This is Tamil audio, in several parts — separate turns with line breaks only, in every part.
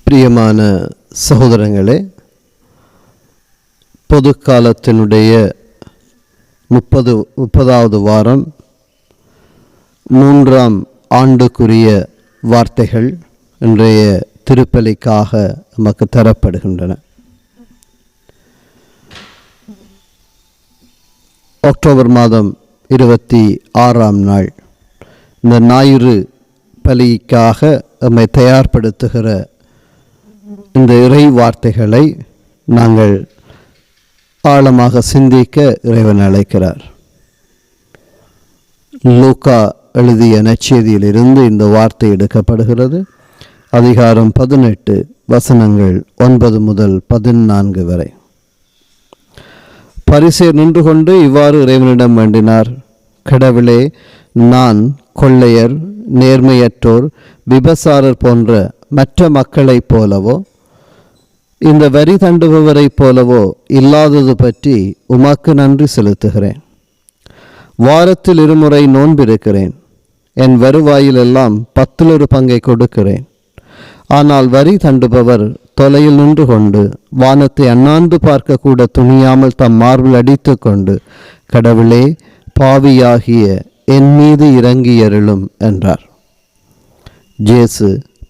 பிரியமான சகோதரங்களே, பொது காலத்தினுடைய 30வது வாரம் 3ஆம் ஆண்டுக்குரிய வார்த்தைகள் இன்றைய திருப்பலிக்காக நமக்கு தரப்படுகின்றன. அக்டோபர் மாதம் 26ஆம் நாள் இந்த ஞாயிறு பலிக்காக நம்மை தயார்படுத்துகிற இந்த இறை வார்த்தைகளை நாங்கள் ஆழமாக சிந்திக்க இறைவன் அழைக்கிறார். லூக்கா எழுதிய நற்செய்தியிலிருந்து இந்த வார்த்தை எடுக்கப்படுகிறது. அதிகாரம் 18 வசனங்கள் 9 முதல் 14 வரை. பரிசேயர் நின்று கொண்டு இவ்வாறு இறைவனிடம் வேண்டினார்: கடவுளே, நான் கொள்ளையர், நேர்மையற்றோர், விபசாரர் போன்ற மற்ற மக்களைப் போலவோ இந்த வரி தண்டுபவரைப் போலவோ இல்லாதது பற்றி உமக்கு நன்றி செலுத்துகிறேன். வாரத்தில் 2 முறை நோன்பிருக்கிறேன். என் வருவாயிலெல்லாம் 10 பங்கை கொடுக்கிறேன். ஆனால் வரி தண்டுபவர் தொலையில் நின்று கொண்டு வானத்தை அண்ணாந்து பார்க்க கூட துணியாமல் தம் மார்பில் அடித்து கொண்டு, கடவுளே, பாவியாகிய என் மீது இறங்கியருளும் என்றார். இயேசு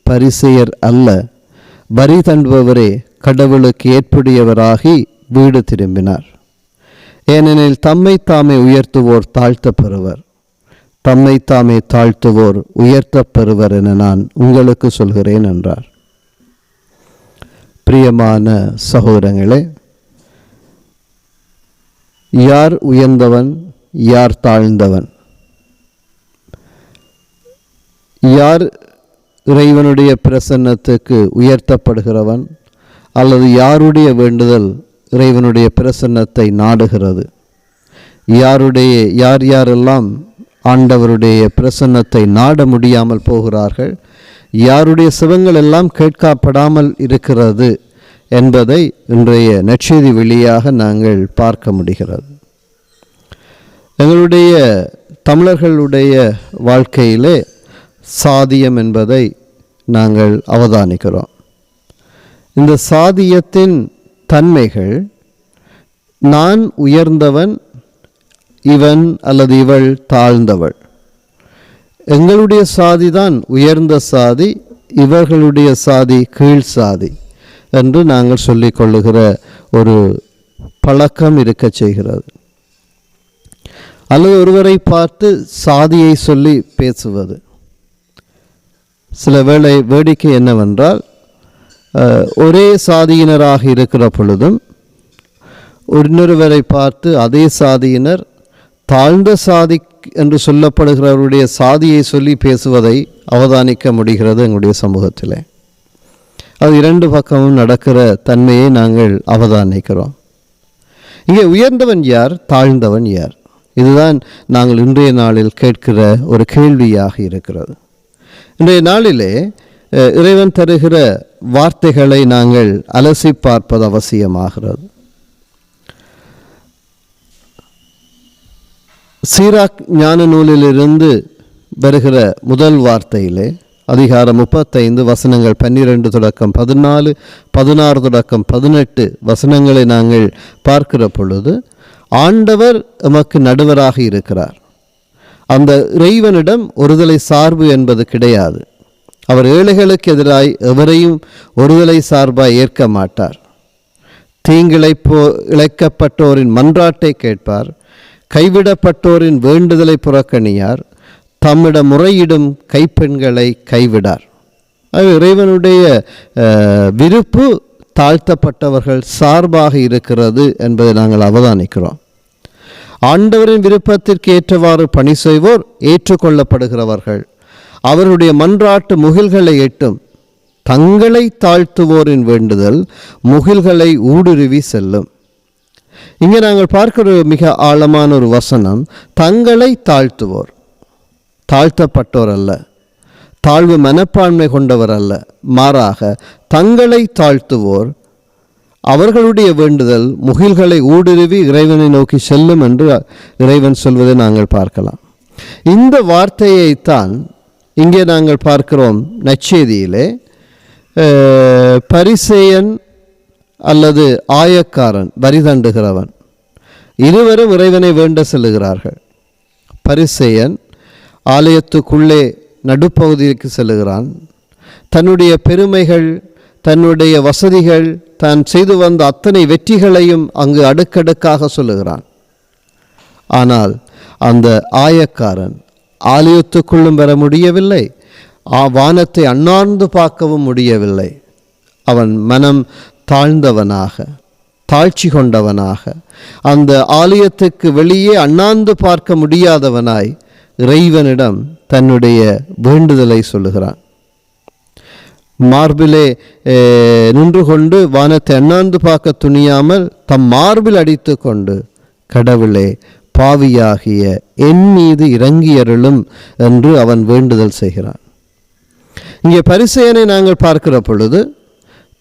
பரிசேயர் அல்ல, வரி தண்டுபவரே கடவுளுக்கு ஏற்புடையவராகி வீடு திரும்பினார். ஏனெனில் தம்மை தாமே உயர்த்துவோர் தாழ்த்தப்பெறுவர், தம்மை தாமே தாழ்த்துவோர் உயர்த்தப்பெறுவர் என நான் உங்களுக்கு சொல்கிறேன் என்றார். பிரியமான சகோதரங்களே, யார் உயர்ந்தவன், யார் தாழ்ந்தவன்? யார் இறைவனுடைய பிரசன்னத்துக்கு உயர்த்தப்படுகிறவன், அல்லது யாருடைய வேண்டுதல் இறைவனுடைய பிரசன்னத்தை நாடுகிறது? யார் யாரெல்லாம் ஆண்டவருடைய பிரசன்னத்தை நாட முடியாமல் போகிறார்கள், யாருடைய சிவங்கள் எல்லாம் கேட்கப்படாமல் இருக்கிறது என்பதை இன்றைய நற்செய்தி வழியாக நாங்கள் பார்க்க முடிகிறது. எங்களுடைய தமிழர்களுடைய வாழ்க்கையிலே சாதியம் என்பதை நாங்கள் அவதானிக்கிறோம். இந்த சாதியத்தின் தன்மைகள், நான் உயர்ந்தவன், இவன் அல்லது இவள் தாழ்ந்தவள். எங்களுடைய சாதிதான் உயர்ந்த சாதி, இவர்களுடைய சாதி கீழ் சாதி என்று நாங்கள் சொல்லிக் கொள்ளுகிற ஒரு பழக்கம் இருக்க செய்கிறது. அல்லது ஒருவரை பார்த்து சாதியை சொல்லி பேசுவது. சில வேளை வேடிக்கை என்னவென்றால், ஒரே சாதியினராக இருக்கிற பொழுதும் இன்னொருவரை பார்த்து அதே சாதியினர் தாழ்ந்த சாதி என்று சொல்லப்படுகிறவருடைய சாதியை சொல்லி பேசுவதை அவதானிக்க முடிகிறது எங்களுடைய சமூகத்தில். அது 2 பக்கமும் நடக்கிற தன்மையை நாங்கள் அவதானிக்கிறோம். இங்கே உயர்ந்தவன் யார், தாழ்ந்தவன் யார்? இதுதான் நாங்கள் இன்றைய நாளில் கேட்கிற ஒரு கேள்வியாக இருக்கிறது. இன்றைய நாளிலே இறைவன் தருகிற வார்த்தைகளை நாங்கள் அலசி பார்ப்பது அவசியமாகிறது. சீராக் ஞான நூலிலிருந்து வருகிற முதல் வார்த்தையிலே அதிகாரம் 35 வசனங்கள் 12 தொடக்கம் 14, 16 தொடக்கம் 18 வசனங்களை நாங்கள் பார்க்கிற பொழுது, ஆண்டவர் எமக்கு நடுவராக இருக்கிறார். அந்த இறைவனிடம் ஒருதலை சார்பு என்பது கிடையாது. அவர் ஏழைகளுக்கு எதிராய் எவரையும் ஒருதலை சார்பாய் ஏற்க மாட்டார். இழைக்கப்பட்டோரின் மன்றாட்டை கேட்பார். கைவிடப்பட்டோரின் வேண்டுதலை புறக்கணியார். தம்மிடம் முறையிடும் கைப்பெண்களை கைவிடார். அது இறைவனுடைய விருப்பு தாழ்த்தப்பட்டவர்கள் சார்பாக இருக்கிறது என்பதை நாங்கள் அவதானிக்கிறோம். ஆண்டவரின் விருப்பத்திற்கு ஏற்றவாறு பணி செய்வோர் ஏற்றுக்கொள்ளப்படுகிறவர்கள். அவருடைய மன்றாட்டு முகில்களை எட்டும். தங்களை தாழ்த்துவோரின் வேண்டுதல் முகில்களை ஊடுருவி செல்லும். இங்கே நாங்கள் பார்க்கிற மிக ஆழமான ஒரு வசனம், தங்களை தாழ்த்துவோர். தாழ்த்தப்பட்டோர் அல்ல, தாழ்வு மனப்பான்மை கொண்டவர் அல்ல, மாறாக தங்களை தாழ்த்துவோர் அவர்களுடைய வேண்டுதல் முகில்களை ஊடுருவி இறைவனை நோக்கி செல்லும் என்று இறைவன் சொல்வதை நாங்கள் பார்க்கலாம். இந்த வார்த்தையைத்தான் இங்கே நாங்கள் பார்க்கிறோம் நற்செய்தியிலே பரிசேயன் அல்லது ஆயக்காரன், வரி தண்டுகிறவன், இருவரும் இறைவனை வேண்ட செல்லுகிறார்கள். பரிசேயன் ஆலயத்துக்குள்ளே நடுப்பகுதிக்கு செல்லுகிறான். தன்னுடைய பெருமைகள், தன்னுடைய வசதிகள், தான் செய்து வந்த அத்தனை வெற்றிகளையும் அங்கு அடுக்கடுக்காக சொல்லுகிறான். ஆனால் அந்த ஆயக்காரன் ஆலயத்துக்குள்ளும் வர முடியவில்லை, வானத்தை அண்ணார்ந்து பார்க்கவும் முடியவில்லை. அவன் மனம் தாழ்ந்தவனாக, தாழ்ச்சி கொண்டவனாக, அந்த ஆலயத்துக்கு வெளியே அண்ணாந்து பார்க்க முடியாதவனாய் இறைவனிடம் தன்னுடைய வேண்டுதலை சொல்லுகிறான். மார்பிலே நின்று கொண்டு வானத்தை அண்ணாந்து பார்க்க துணியாமல் தம் மார்பில் அடித்து கொண்டு, கடவுளே, பாவியாகிய என் மீது இறங்கியருளும் என்று அவன் வேண்டுதல் செய்கிறான். இங்கே பரிசேயனை நாங்கள் பார்க்கிற பொழுது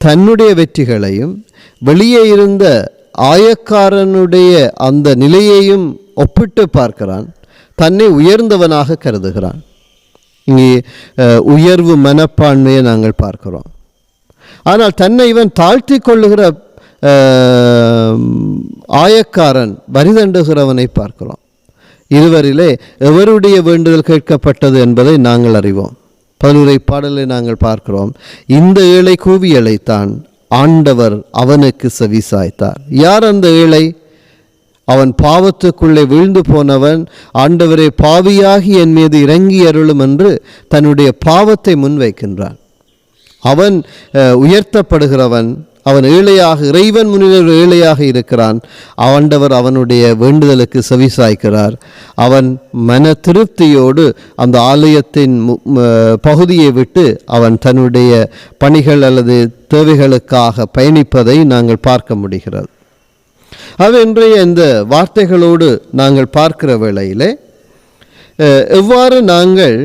தன்னுடைய வெற்றிகளையும் வெளியே இருந்த ஆயக்காரனுடைய அந்த நிலையையும் ஒப்பிட்டு பார்க்கிறான். தன்னை உயர்ந்தவனாக கருதுகிறான். இங்கே உயர்வு மனப்பான்மையை நாங்கள் பார்க்கிறோம். ஆனால் தன்னை இவன் தாழ்த்தி கொள்ளுகிற ஆயக்காரன், வரிதண்டுகிறவனை பார்க்கிறோம். இருவரிலே எவருடைய வேண்டுதல் கேட்கப்பட்டது என்பதை நாங்கள் அறிவோம். 11 பாடலை நாங்கள் பார்க்கிறோம். இந்த ஏழை கூவி அழைத்தான், ஆண்டவர் அவனுக்கு செவி சாய்த்தார். யார் அந்த ஏழை? அவன் பாவத்துக்குள்ளே வீழ்ந்து போனவன். ஆண்டவரே, பாவியாகி என் மீது இறங்கி அருளும் என்று தன்னுடைய பாவத்தை முன்வைக்கின்றான். அவன் உயர்த்தப்படுகிறவன். அவன் ஏழையாக, இறைவன் முன்னிலையில் ஏழையாக இருக்கிறான். ஆண்டவர் அவனுடைய வேண்டுதலுக்கு செவிசாய்க்கிறார். அவன் மன திருப்தியோடு அந்த ஆலயத்தின் பகுதியை விட்டு அவன் தன்னுடைய பணிகள் அல்லது தேவைகளுக்காக பயணிப்பதை நாங்கள் பார்க்க முடிகிறது. இன்றைய இந்த வார்த்தைகளோடு நாங்கள் பார்க்கிற வேளையிலே எவ்வாறு நாங்கள்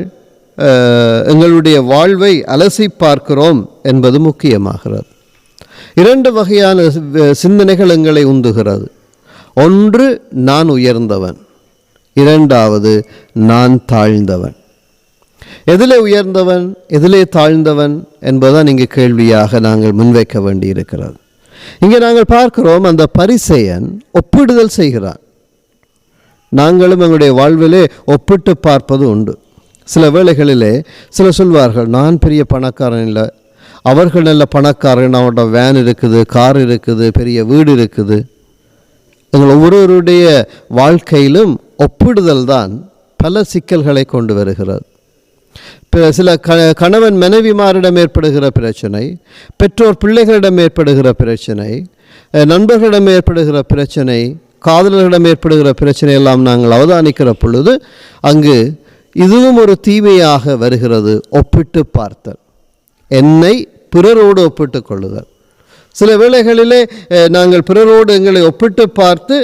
எங்களுடைய வாழ்வை அலசி பார்க்கிறோம் என்பது முக்கியமாகிறது. 2 வகையான சிந்தனைகள் எங்களை உந்துகிறது. ஒன்று, நான் உயர்ந்தவன். 2வது, நான் தாழ்ந்தவன். எதிலே உயர்ந்தவன், எதிலே தாழ்ந்தவன் என்பதுதான் இங்கே கேள்வியாக நாங்கள் முன்வைக்க வேண்டியிருக்கிறது. இங்கே நாங்கள் பார்க்கிறோம், அந்த பரிசேயன் ஒப்பிடுதல் செய்கிறான். நாங்களும் எங்களுடைய வாழ்விலே ஒப்பிட்டு பார்ப்பது உண்டு. சில வேளைகளிலே சிலர் சொல்வார்கள், நான் பெரிய பணக்காரன் இல்லை, அவர்கள் நல்ல பணக்காரன், அவனோட வேன் இருக்குது, கார் இருக்குது, பெரிய வீடு இருக்குது. எங்கள் ஒவ்வொருவருடைய வாழ்க்கையிலும் ஒப்பிடுதல் தான் பல சிக்கல்களை கொண்டு வருகிறது. சில கணவன் மனைவிமாரிடம் ஏற்படுகிற பிரச்சனை, பெற்றோர் பிள்ளைகளிடம் ஏற்படுகிற பிரச்சனை, நண்பர்களிடம் ஏற்படுகிற பிரச்சனை, காதலர்களிடம் ஏற்படுகிற பிரச்சனை எல்லாம் நாங்கள் அவதானிக்கிற பொழுது அங்கு இதுவும் ஒரு தீமையாக வருகிறது. ஒப்பிட்டு பார்த்தல், என்னை பிறரோடு ஒப்பிட்டு கொள்ளுதல். சில வேளைகளிலே நாங்கள் பிறரோடு எங்களை ஒப்பிட்டு பார்த்து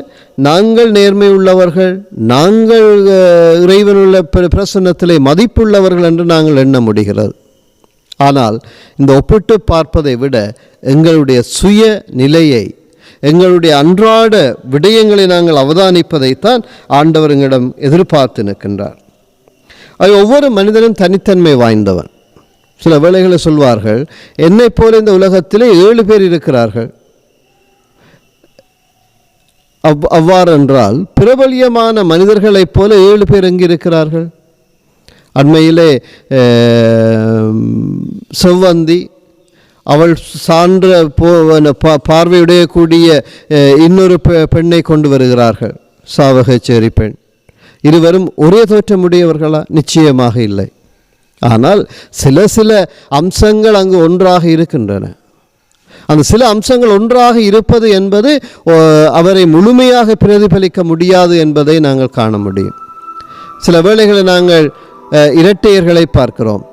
நாங்கள் நேர்மை உள்ளவர்கள், நாங்கள் இறைவனுள்ள பிரசன்னத்திலே மதிப்புள்ளவர்கள் என்று நாங்கள் எண்ண முடிகிறது. ஆனால் இந்த ஒப்பிட்டு பார்ப்பதை விட எங்களுடைய சுய நிலையை, எங்களுடைய அன்றாட விடயங்களை நாங்கள் அவதானிப்பதைத்தான் ஆண்டவர் எங்களிடம் எதிர்பார்த்து நிற்கின்றார். அது ஒவ்வொரு மனிதனும் தனித்தன்மை வாய்ந்தவன். சில வேளைகளை சொல்வார்கள், என்னை போல இந்த உலகத்திலே 7 பேர் இருக்கிறார்கள். அவ்வாறென்றால் பிரபல்யமான மனிதர்களைப் போல 7 பேர் எங்கே இருக்கிறார்கள்? அண்மையிலே செவ்வந்தி, அவள் சான்ற பார்வையுடைய கூடிய இன்னொரு பெண்ணை கொண்டு வருகிறார்கள், சாவகச்சேரி பெண். இருவரும் ஒரே தோற்றமுடையவர்களா? நிச்சயமாக இல்லை. ஆனால் சில அம்சங்கள் அங்கு ஒன்றாக இருக்கின்றன. அந்த சில அம்சங்கள் ஒன்றாக இருப்பது என்பது அவரை முழுமையாக பிரதிபலிக்க முடியாது என்பதை நாங்கள் காண முடியும். சில வேளைகளில் நாங்கள் இரட்டையர்களை பார்க்கிறோம்.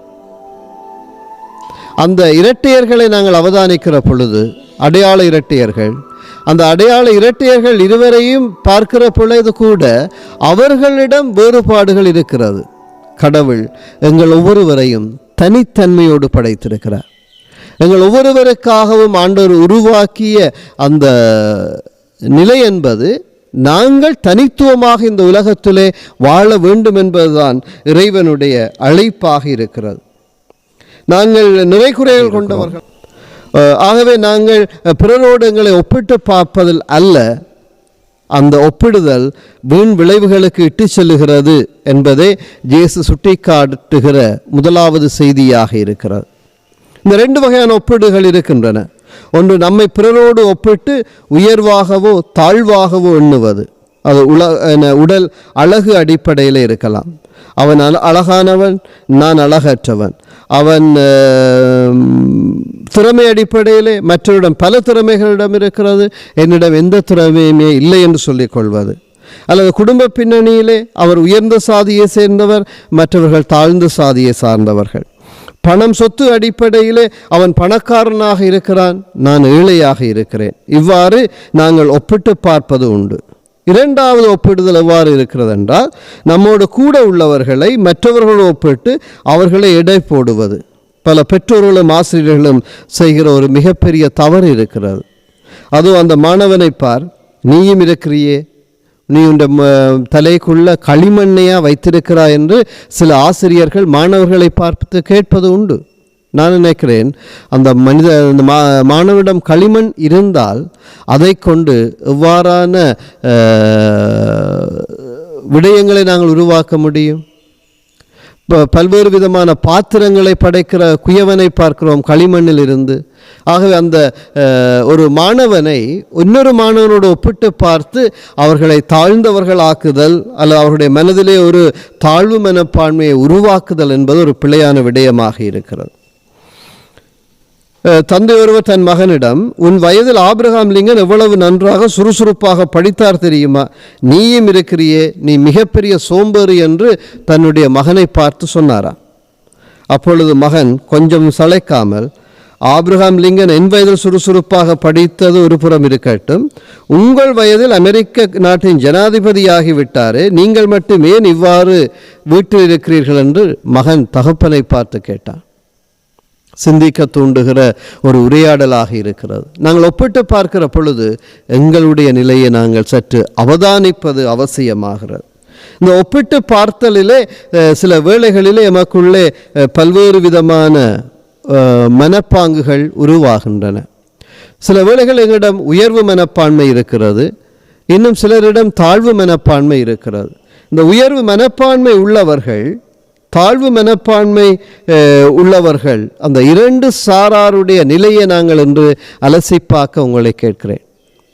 அந்த இரட்டையர்களை நாங்கள் அவதானிக்கிற பொழுது, அடையாள இரட்டையர்கள், அந்த அடையாள இரட்டையர்கள் இருவரையும் பார்க்கிற பொழுது கூட அவர்களிடம் வேறுபாடுகள் இருக்கிறது. கடவுள் எங்கள் ஒவ்வொருவரையும் தனித்தன்மையோடு படைத்திருக்கிறார். எங்கள் ஒவ்வொருவருக்காகவும் ஆண்டவர் உருவாக்கிய அந்த நிலை என்பது நாங்கள் தனித்துவமாக இந்த உலகத்திலே வாழ வேண்டும் என்பதுதான் இறைவனுடைய அழைப்பாக இருக்கிறது. நாங்கள் நிறைகுறைகள் கொண்டவர்கள். ஆகவே நாங்கள் பிறரோடு எங்களை ஒப்பிட்டு பார்ப்பதில் அல்ல, அந்த ஒப்பிடுதல் வீண் விளைவுகளுக்கு இட்டு செல்லுகிறது என்பதை இயேசு சுட்டிக்காட்டுகிற முதலாவது செய்தியாக இருக்கிறது. இந்த ரெண்டு வகையான ஒப்பீடுகள் இருக்கின்றன. ஒன்று, நம்மை பிறரோடு ஒப்பிட்டு உயர்வாகவோ தாழ்வாகவோ எண்ணுவது. அது உடல் அழகு அடிப்படையில் இருக்கலாம். அவன் அழகானவன், நான் அழகற்றவன். அவன் திறமை அடிப்படையிலே மற்றவரிடம் பல திறமைகளிடம் இருக்கிறது, என்னிடம் எந்த திறமையுமே இல்லை என்று சொல்லிக் கொள்வது. அல்லது குடும்ப பின்னணியிலே அவர் உயர்ந்த சாதியை சேர்ந்தவர், மற்றவர்கள் தாழ்ந்த சாதியை சார்ந்தவர்கள். பணம் சொத்து அடிப்படையிலே அவன் பணக்காரனாக இருக்கிறான், நான் ஏழையாக இருக்கிறேன். இவ்வாறு நாங்கள் ஒப்பிட்டு பார்ப்பது உண்டு. இரண்டாவது ஒப்பிடுதல் எவ்வாறு இருக்கிறது என்றால், நம்மோடு கூட உள்ளவர்களை மற்றவர்களோடு ஒப்பிட்டு அவர்களை எடை போடுவது. பல பெற்றோர்களும் ஆசிரியர்களும் செய்கிற ஒரு மிகப்பெரிய தவறு இருக்கிறது. அதுவும் அந்த மாணவனை பார், நீயும் இருக்கிறியே, நீ உண்ட தலைக்குள்ள களிமண்ணையா வைத்திருக்கிறாய் என்று சில ஆசிரியர்கள் மாணவர்களை பார்த்து கேட்பது உண்டு. நான் நினைக்கிறேன், அந்த மாணவனிடம் களிமண் இருந்தால் அதை கொண்டு எவ்வாறான விடயங்களை நாங்கள் உருவாக்க முடியும்? பல்வேறு விதமான பாத்திரங்களை படைக்கிற குயவனை பார்க்கிறோம் களிமண்ணில் இருந்து. ஆகவே அந்த ஒரு மாணவனை இன்னொரு மாணவனோடு ஒப்பிட்டு பார்த்து அவர்களை தாழ்ந்தவர்கள் ஆக்குதல் அல்லது அவருடைய மனதிலே ஒரு தாழ்வு மனப்பான்மையை உருவாக்குதல் என்பது ஒரு பிழையான விடயமாக இருக்கிறது. தந்தை ஒருவர் தன் மகனிடம், உன் வயதில் ஆபிரகாம் லிங்கன் எவ்வளவு நன்றாக சுறுசுறுப்பாக படித்தார் தெரியுமா, நீயும் இருக்கிறியே, நீ மிகப்பெரிய சோம்பேறி என்று தன்னுடைய மகனை பார்த்து சொன்னாராம். அப்பொழுது மகன் கொஞ்சம் சளைக்காமல், ஆபிரகாம் லிங்கன் என் வயதில் சுறுசுறுப்பாக படித்தது ஒரு புறம் இருக்கட்டும், உங்கள் வயதில் அமெரிக்க நாட்டின் ஜனாதிபதியாகிவிட்டாரே, நீங்கள் மட்டும் ஏன் இவ்வாறு வீட்டில் இருக்கிறீர்கள் என்று மகன் தகப்பனை பார்த்து கேட்டான். சிந்திக்க தூண்டுகிற ஒரு உரையாடலாக இருக்கிறது. நாங்கள் ஒப்பிட்டு பார்க்கிற பொழுது எங்களுடைய நிலையை நாங்கள் சற்று அவதானிப்பது அவசியமாகிறது. இந்த ஒப்பிட்டு பார்த்தலிலே சில வேளைகளிலே எமக்குள்ளே பல்வேறு விதமான மனப்பாங்குகள் உருவாகின்றன. சில வேளைகள் எங்களிடம் உயர்வு மனப்பான்மை இருக்கிறது, இன்னும் சிலரிடம் தாழ்வு மனப்பான்மை இருக்கிறது. இந்த உயர்வு மனப்பான்மை உள்ளவர்கள், தாழ்வு மனப்பான்மை உள்ளவர்கள், அந்த இரண்டு சாராருடைய நிலையை நாங்கள் என்று அலசி பார்க்க உங்களை கேட்கிறேன்.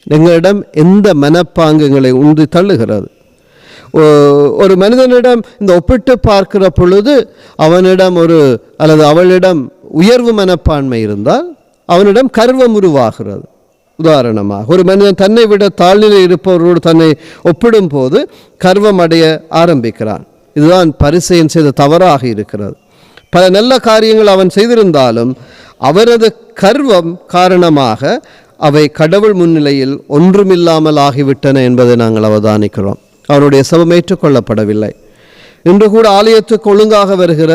எங்களிடம் எந்த மனப்பாங்குகளை உந்தி தள்ளுகிறது? ஒரு மனிதனிடம் இந்த ஒப்பிட்டு பார்க்கிற பொழுது அவனிடம் அல்லது அவளிடம் உயர்வு மனப்பான்மை இருந்தால் அவனிடம் கர்வம் உருவாகிறது. உதாரணமாக, ஒரு மனிதன் தன்னை விட தாழ்நிலை இருப்பவரோடு தன்னை ஒப்பிடும் போது கர்வம் அடைய ஆரம்பிக்கிறான். இதுதான் பரிசேயன் செய்த தவறாக இருக்கிறது. பல நல்ல காரியங்கள் அவன் செய்திருந்தாலும் அவரது கர்வம் காரணமாக அவை கடவுள் முன்னிலையில் ஒன்றுமில்லாமல் ஆகிவிட்டன என்பதை நாங்கள் அவதானிக்கிறோம். அவனுடைய சபம் ஏற்றுக்கொள்ளப்படவில்லை. இன்று கூட ஆலயத்துக்கு ஒழுங்காக வருகிற,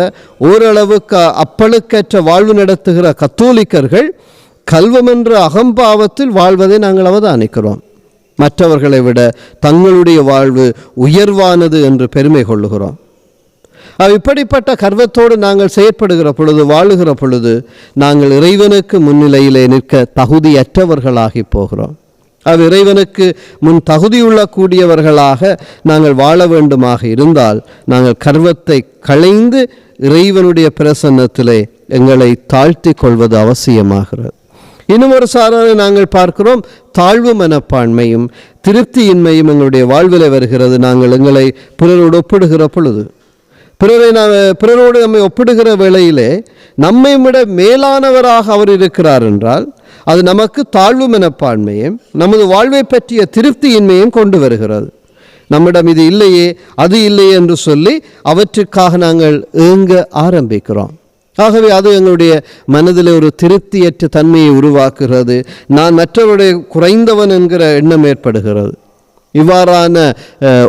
ஓரளவுக்கு அப்பழுக்கற்ற வாழ்வு நடத்துகிற கத்தோலிக்கர்கள் கல்வம் என்ற அகம்பாவத்தில் வாழ்வதை நாங்கள் அவதானிக்கிறோம். மற்றவர்களை விட தங்களுடைய வாழ்வு உயர்வானது என்று பெருமை கொள்ளுகிறோம். இப்படிப்பட்ட கர்வத்தோடு நாங்கள் செயற்படுகிற பொழுது, வாழுகிற பொழுது, நாங்கள் இறைவனுக்கு முன்னிலையிலே நிற்க தகுதியற்றவர்களாகி போகிறோம். இறைவனுக்கு முன் தகுதியுள்ள கூடியவர்களாக நாங்கள் வாழ வேண்டுமாக இருந்தால் நாங்கள் கர்வத்தை களைந்து இறைவனுடைய பிரசன்னத்திலே எங்களை தாழ்த்தி கொள்வது அவசியமாகிறது. இன்னும் ஒரு சாராரை நாங்கள் பார்க்கிறோம், தாழ்வு மனப்பான்மையும் திருப்தியின்மையும் எங்களுடைய வாழ்வில் வருகிறது. நாங்கள் எங்களை பிறரோடு ஒப்பிடுகிற பொழுது, பிறரோடு நம்மை ஒப்பிடுகிற வேளையிலே நம்மை விட மேலானவராக அவர் இருக்கிறார் என்றால் அது நமக்கு தாழ்வு மனப்பான்மையும் நமது வாழ்வை பற்றிய திருப்தியின்மையும் கொண்டு வருகிறது. நம்மிடம் இது இல்லையே, அது இல்லையே என்று சொல்லி அவற்றுக்காக நாங்கள் ஏங்க ஆரம்பிக்கிறோம். ஆகவே அது எங்களுடைய மனதில் ஒரு திருப்தியற்ற தன்மையை உருவாக்குகிறது. நான் மற்றவருடைய குறைந்தவன் என்கிற எண்ணம் ஏற்படுகிறது. இவ்வாறான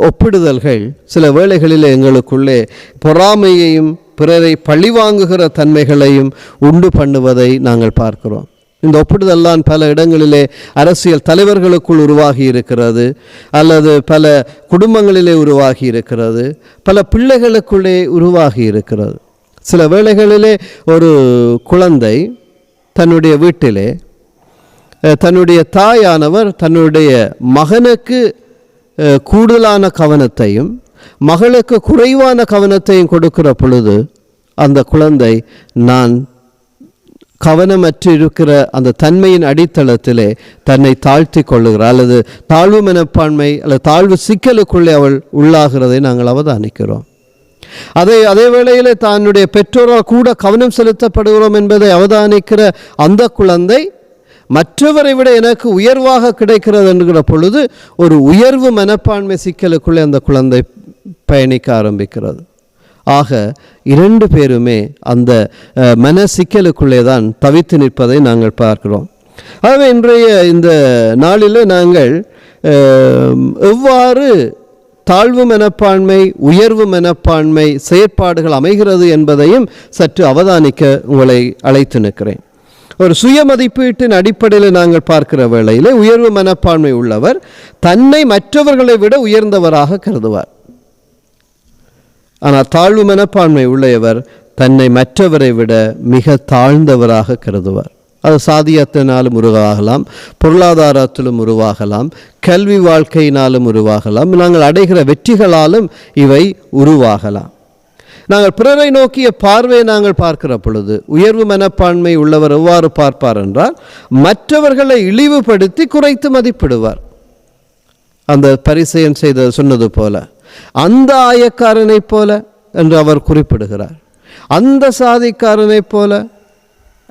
ஒப்பிடுதல்கள் சில வேளைகளில் எங்களுக்குள்ளே பொறாமையையும் பிறரை பழிவாங்குகிற தன்மைகளையும் உண்டு பண்ணுவதை நாங்கள் பார்க்கிறோம். இந்த ஒப்பிடுதல்லாம் பல இடங்களிலே அரசியல் தலைவர்களுக்குள் உருவாகி இருக்கிறது, அல்லது பல குடும்பங்களிலே உருவாகி இருக்கிறது, பல பிள்ளைகளுக்குள்ளே உருவாகி இருக்கிறது. சில வேளைகளிலே ஒரு குழந்தை தன்னுடைய வீட்டிலே தன்னுடைய தாயானவர் தன்னுடைய மகனுக்கு கூடுதலான கவனத்தையும் மகளுக்கு குறைவான கவனத்தையும் கொடுக்கிற பொழுது அந்த குழந்தை நான் கவனமற்று இருக்கிற அந்த தன்மையின் அடித்தளத்திலே தன்னை தாழ்த்தி கொள்ளுகிறார், அல்லது தாழ்வு மனப்பான்மை அல்லது தாழ்வு சிக்கலுக்குள்ளே அவள் உள்ளாகிறதை நாங்கள் அவதானிக்கிறோம். அதே வேளையிலே தன்னுடைய பெற்றோரால் கூட கவனம் செலுத்தப்படுகிறோம் என்பதை அவதானிக்கிற அந்த குழந்தை மற்றவரை விட எனக்கு உயர்வாக கிடைக்கிறது என்கிற பொழுது ஒரு உயர்வு மனப்பான்மை சிக்கலுக்குள்ளே அந்த குழந்தை பயணிக்க ஆரம்பிக்கிறது. ஆக இரண்டு பேருமே அந்த மன சிக்கலுக்குள்ளே தான் தவித்து நிற்பதை நாங்கள் பார்க்கிறோம். ஆகவே இன்றைய இந்த நாளில் நாங்கள் எவ்வாறு தாழ்வு மனப்பான்மை உயர்வு மனப்பான்மை செயற்பாடுகள் அமைகிறது என்பதையும் சற்று அவதானிக்க உங்களை அழைத்து நிற்கிறேன். ஒரு சுய மதிப்பீட்டின் அடிப்படையில் நாங்கள் பார்க்கிற வேளையிலே உயர்வு மனப்பான்மை உள்ளவர் தன்னை மற்றவர்களை விட உயர்ந்தவராக கருதுவார். ஆனால் தாழ்வு மனப்பான்மை உள்ளவர் தன்னை மற்றவரை விட மிக தாழ்ந்தவராக கருதுவார். அது சாதியத்தினாலும் உருவாகலாம், பொருளாதாரத்திலும் உருவாகலாம், கல்வி வாழ்க்கையினாலும் உருவாகலாம், நாங்கள் அடைகிற வெற்றிகளாலும் இவை உருவாகலாம். நாங்கள் பிறரை நோக்கிய பார்வையை நாங்கள் பார்க்கிற பொழுது உயர்வு மனப்பான்மை உள்ளவர் எவ்வாறு பார்ப்பார் என்றால் மற்றவர்களை இழிவுபடுத்தி குறைத்து மதிப்பிடுவார். அந்த பரிசேயன் செய்த சொன்னது போல அந்த ஆயக்காரனை போல என்று அவர் குறிப்பிடுகிறார். அந்த சாதிக்காரனை போல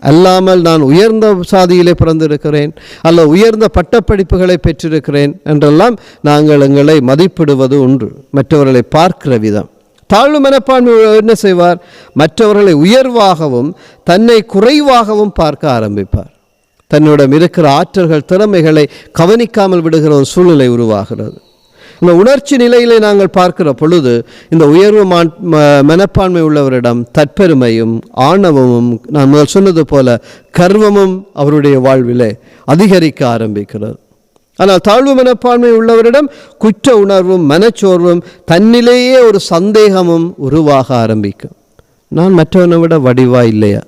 அல்லாமல் நான் உயர்ந்த சாதியிலே பிறந்திருக்கிறேன் அல்ல உயர்ந்த பட்டப்படிப்புகளை பெற்றிருக்கிறேன் என்றெல்லாம் நாங்கள் எங்களை மதிப்பிடுவது உண்டு. மற்றவர்களை பார்க்கிற விதம். தாழ்வு மனப்பான்மை என்ன செய்வார்? மற்றவர்களை உயர்வாகவும் தன்னை குறைவாகவும் பார்க்க ஆரம்பிப்பார். தன்னிடம் இருக்கிற ஆற்றல்கள் திறமைகளை கவனிக்காமல் விடுகிற ஒரு சூழ்நிலை உருவாகிறது. இந்த உணர்ச்சி நிலையிலே நாங்கள் பார்க்கிற பொழுது இந்த உயர்வு மனப்பான்மை உள்ளவரிடம் தற்பெருமையும் ஆணவமும் நான் முதல் சொன்னது போல கர்வமும் அவருடைய வாழ்விலே அதிகரிக்க ஆரம்பிக்கிறது. ஆனால் தாழ்வு மனப்பான்மை உள்ளவரிடம் குற்ற உணர்வும் மனச்சோர்வும் தன்னிலேயே ஒரு சந்தேகமும் உருவாக ஆரம்பிக்கும். நான் மற்றவனை விட வடிவா இல்லையா,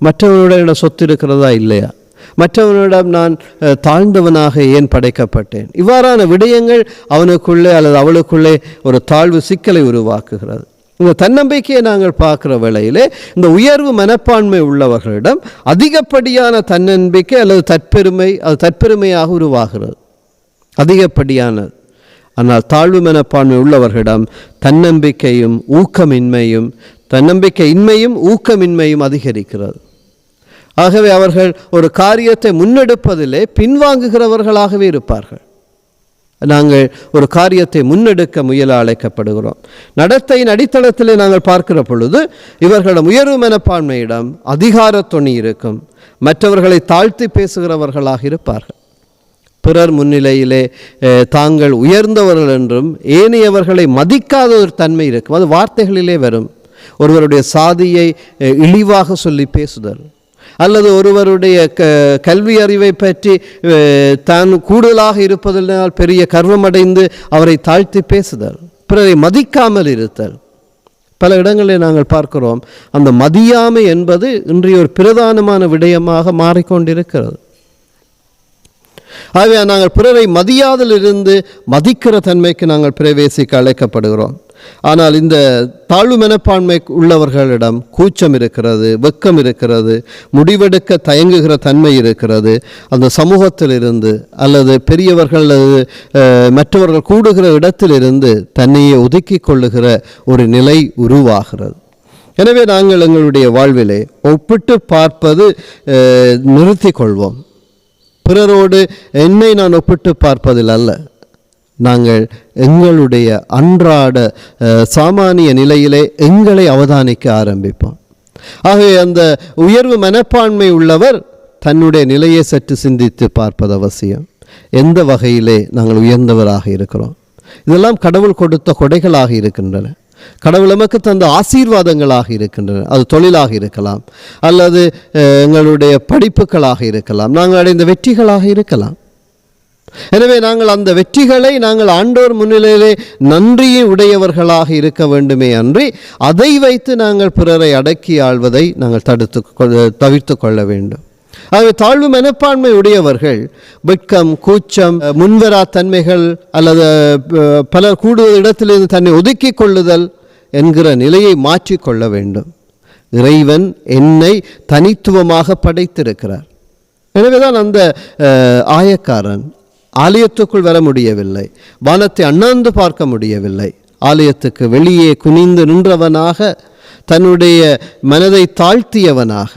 மற்றவனுடைய சொத்து இருக்கிறதா இல்லையா, மற்றவனிடம் நான் தாழ்ந்தவனாக ஏன் படைக்கப்பட்டேன், இவ்வாறான விடயங்கள் அவனுக்குள்ளே அல்லது அவளுக்குள்ளே ஒரு தாழ்வு சிக்கலை உருவாக்குகிறது. இந்த தன்னம்பிக்கையை நாங்கள் பார்க்குற வேளையிலே இந்த உயர்வு மனப்பான்மை உள்ளவர்களிடம் அதிகப்படியான தன்னம்பிக்கை அல்லது தற்பெருமை அது தற்பெருமையாக உருவாகிறது, அதிகப்படியானது. ஆனால் தாழ்வு மனப்பான்மை உள்ளவர்களிடம் தன்னம்பிக்கையும் ஊக்கமின்மையும் தன்னம்பிக்கையின்மையும் ஊக்கமின்மையும் அதிகரிக்கிறது. ஆகவே அவர்கள் ஒரு காரியத்தை முன்னெடுப்பதிலே பின்வாங்குகிறவர்களாகவே இருப்பார்கள். நாங்கள் ஒரு காரியத்தை முன்னெடுக்க முயல அழைக்கப்படுகிறோம். நடத்தையின் அடித்தளத்திலே நாங்கள் பார்க்கிற பொழுது இவர்களிடம் உயர்வு மனப்பான்மையிடம் அதிகார தொனி இருக்கும், மற்றவர்களை தாழ்த்தி பேசுகிறவர்களாக இருப்பார்கள். பிறர் முன்னிலையிலே தாங்கள் உயர்ந்தவர்கள் என்றும் ஏனையவர்களை மதிக்காத ஒரு தன்மை இருக்கும். அது வார்த்தைகளிலே வரும். ஒருவருடைய சாதியை இழிவாக சொல்லி பேசுதல் அல்லது ஒருவருடைய கல்வி அறிவை பற்றி தான் கூடுதலாக இருப்பதனால் பெரிய கர்வமடைந்து அவரை தாழ்த்தி பேசுதல், பிறரை மதிக்காமல் இருத்தல். பல இடங்களில் நாங்கள் பார்க்கிறோம் அந்த மதியாமை என்பது இன்றைய ஒரு பிரதானமான விடயமாக மாறிக்கொண்டிருக்கிறது. ஆகவே நாங்கள் பிறரை மதியாதிலிருந்து மதிக்கிற தன்மைக்கு நாங்கள் பிரவேசிக்க அழைக்கப்படுகிறோம். ஆனால் இந்த தாழ்வு மனப்பான்மை உள்ளவர்களிடம் கூச்சம் இருக்கிறது, வெக்கம் இருக்கிறது, முடிவெடுக்க தயங்குகிற தன்மை இருக்கிறது. அந்த சமூகத்திலிருந்து அல்லது பெரியவர்கள் மற்றவர்கள் கூடுகிற இடத்திலிருந்து தன்னையே ஒதுக்கி கொள்ளுகிற ஒரு நிலை உருவாகிறது. எனவே நாங்கள் எங்களுடைய வாழ்விலே ஒப்பிட்டு பார்ப்பது நிறுத்தி கொள்வோம். பிறரோடு என்னை நான் ஒப்பிட்டு பார்ப்பதில் அல்ல, நாங்கள் எங்களுடைய அன்றாட சாமானிய நிலையிலே எங்களை அவதானிக்க ஆரம்பிப்போம். ஆகவே அந்த உயர்வு மனப்பான்மை உள்ளவர் தன்னுடைய நிலையை சற்று சிந்தித்து பார்ப்பது அவசியம். எந்த வகையிலே நாங்கள் உயர்ந்தவராக இருக்கிறோம்? இதெல்லாம் கடவுள் கொடுத்த கொடைகளாக இருக்கின்றன, கடவுள் நமக்கு தந்த ஆசீர்வாதங்களாக இருக்கின்றன. அது தொழிலாக இருக்கலாம் அல்லது எங்களுடைய படிப்புகளாக இருக்கலாம், நாங்கள் அடைந்த வெற்றிகளாக இருக்கலாம். எனவே நாங்கள் அந்த வெற்றிகளை நாங்கள் ஆண்டவர் முன்னிலையிலே நன்றியை உடையவர்களாக இருக்க வேண்டுமே அன்றி அதை வைத்து நாங்கள் பிறரை அடக்கி ஆள்வதை நாங்கள் தவிர்த்து கொள்ள வேண்டும். ஆகவே தாழ்வு மனப்பான்மை உடையவர்கள் வெட்கம், கூச்சம், முன்வரா தன்மைகள் அல்லது பலர் கூடுவத இடத்திலிருந்து தன்னை ஒதுக்கிக் கொள்ளுதல் என்கிற நிலையை மாற்றிக்கொள்ள வேண்டும். இறைவன் என்னை தனித்துவமாக படைத்திருக்கிறார். எனவேதான் அந்த ஆயக்காரன் ஆலயத்துக்குள் வர முடியவில்லை, வானத்தை அண்ணாந்து பார்க்க முடியவில்லை. ஆலயத்துக்கு வெளியே குனிந்து நின்றவனாக, தன்னுடைய மனதை தாழ்த்தியவனாக,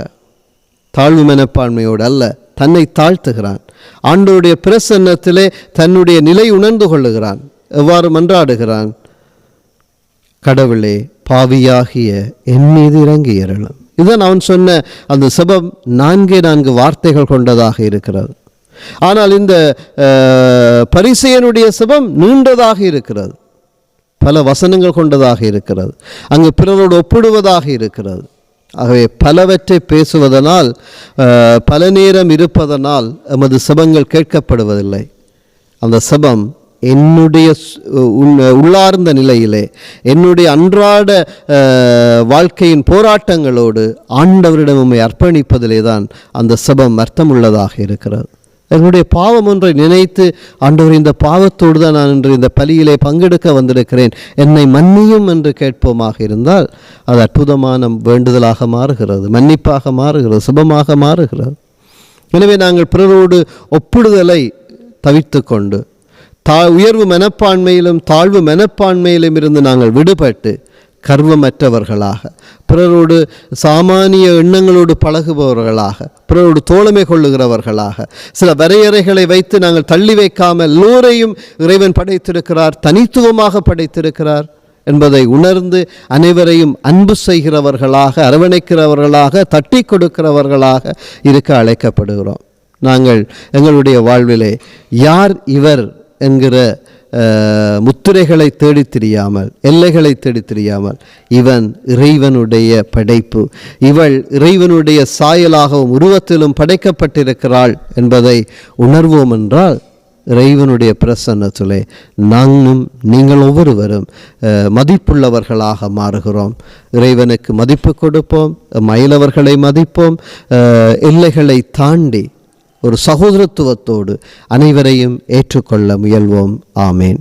தாழ்வு மனப்பான்மையோடு அல்ல, தன்னை தாழ்த்துகிறான். ஆண்டவருடைய பிரசன்னத்திலே தன்னுடைய நிலை உணர்ந்து கொள்ளுகிறான். எவ்வாறு மன்றாடுகிறான்? கடவுளே, பாவியாகிய என் மீது இறங்கி அருளும். இதுதான் அவன் சொன்ன அந்த செபம் 4 வார்த்தைகள் கொண்டதாக இருக்கிறது. ஆனால் இந்த பரிசேயனுடைய செபம் நீண்டதாக இருக்கிறது, பல வசனங்கள் கொண்டதாக இருக்கிறது, அங்கு பிறரோடு ஒப்பிடுவதாக இருக்கிறது. ஆகவே பலவற்றை பேசுவதனால், பல நேரம் இருப்பதனால் எமது செபங்கள் கேட்கப்படுவதில்லை. அந்த செபம் என்னுடைய உள்ளார்ந்த நிலையிலே, என்னுடைய அன்றாட வாழ்க்கையின் போராட்டங்களோடு ஆண்டவரிடம் உம்மை அர்ப்பணிப்பதிலே தான் அந்த செபம் அர்த்தமுள்ளதாக இருக்கிறது. என்னுடைய பாவம் ஒன்றை நினைத்து, ஆண்டவர் இந்த பாவத்தோடு தான் நான் இன்று இந்த பலியிலே பங்கெடுக்க வந்திருக்கிறேன், என்னை மன்னியும் என்று கேட்போமாக இருந்தால் அது அற்புதமான வேண்டுதலாக மாறுகிறது, மன்னிப்பாக மாறுகிறது, சுபமாக மாறுகிறது. எனவே நாங்கள் பிறரோடு ஒப்பிடுதலை தவிர்த்து கொண்டு உயர்வு மனப்பான்மையிலும் தாழ்வு மனப்பான்மையிலும் இருந்து நாங்கள் விடுபட்டு கர்வமற்றவர்களாக, பிறரோடு சாமானிய எண்ணங்களோடு பழகுபவர்களாக, பிறரோடு தோழமை கொள்ளுகிறவர்களாக, சில வரையறைகளை வைத்து நாங்கள் தள்ளி வைக்காமல் எல்லோரையும் இறைவன் படைத்திருக்கிறார், தனித்துவமாக படைத்திருக்கிறார் என்பதை உணர்ந்து அனைவரையும் அன்பு செய்கிறவர்களாக, அரவணைக்கிறவர்களாக, தட்டி கொடுக்கிறவர்களாக இருக்க அழைக்கப்படுகிறோம். நாங்கள் எங்களுடைய வாழ்விலே யார் இவர் என்கிற முத்திரைகளை தேடித் தெரியாமல், எல்லைகளை தேடித் தெரியாமல், இவன் இறைவனுடைய படைப்பு, இவள் இறைவனுடைய சாயலாகவும் உருவத்திலும் படைக்கப்பட்டிருக்கிறாள் என்பதை உணர்வோம் என்றால் இறைவனுடைய பிரசன்னத்திலே நானும் நீங்கள் ஒவ்வொருவரும் மதிப்புள்ளவர்களாக மாறுகிறோம். இறைவனுக்கு மதிப்பு கொடுப்போம், மயிலவர்களை மதிப்போம், எல்லைகளை தாண்டி ஒரு சகோதரத்துவத்தோடு அனைவரையும் ஏற்றுக்கொள்ள முயல்வோம். ஆமேன்.